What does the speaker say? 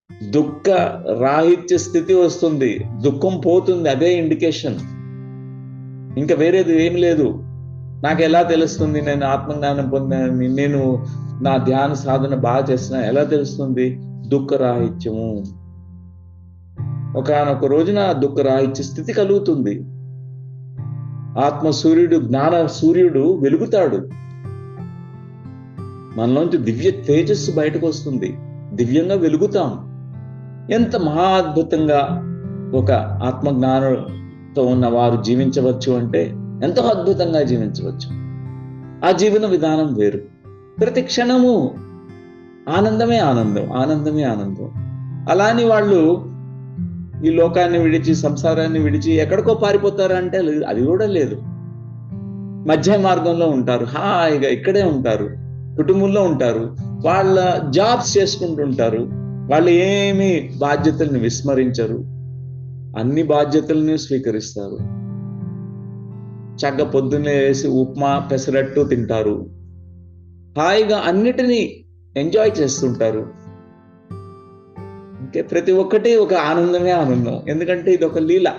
దుఃఖ రాహిత్య స్థితి వస్తుంది, దుఃఖం పోతుంది, అదే ఇండికేషన్. ఇంకా వేరేది ఏమి లేదు. నాకు ఎలా తెలుస్తుంది నేను ఆత్మజ్ఞానం పొందానని, నేను నా ధ్యాన సాధన బాగా చేస్తున్నా ఎలా తెలుస్తుంది? దుఃఖ రాహిత్యము. ఒకానొక రోజున దుఃఖ రాహిత్య స్థితి కలుగుతుంది. ఆత్మ సూర్యుడు, జ్ఞాన సూర్యుడు వెలుగుతాడు, మనలోంచి దివ్య తేజస్సు బయటకు వస్తుంది, దివ్యంగా వెలుగుతాం. ఎంత మహా అద్భుతంగా ఒక ఆత్మజ్ఞానంతో ఉన్న వారు జీవించవచ్చు అంటే ఎంతో అద్భుతంగా జీవించవచ్చు. ఆ జీవన విధానం వేరు. ప్రతి క్షణము ఆనందమే ఆనందం, ఆనందమే ఆనందం. అలాని వాళ్ళు ఈ లోకాన్ని విడిచి, సంసారాన్ని విడిచి ఎక్కడికో పారిపోతారంటే అది కూడా లేదు. మధ్య మార్గంలో ఉంటారు, హాయిగా ఇక్కడే ఉంటారు, కుటుంబంలో ఉంటారు, వాళ్ళ జాబ్స్ చేసుకుంటుంటారు. వాళ్ళు ఏమి బాధ్యతల్ని విస్మరించరు, అన్ని బాధ్యతలను స్వీకరిస్తారు. చక్కగా పొద్దున్నే వేసి ఉప్మా పెసరట్టు తింటారు, హాయిగా అన్నిటినీ ఎంజాయ్ చేస్తుంటారు. ప్రతి ఒక్కటి ఒక ఆనందమే ఆనందం, ఎందుకంటే ఇది ఒక లీల.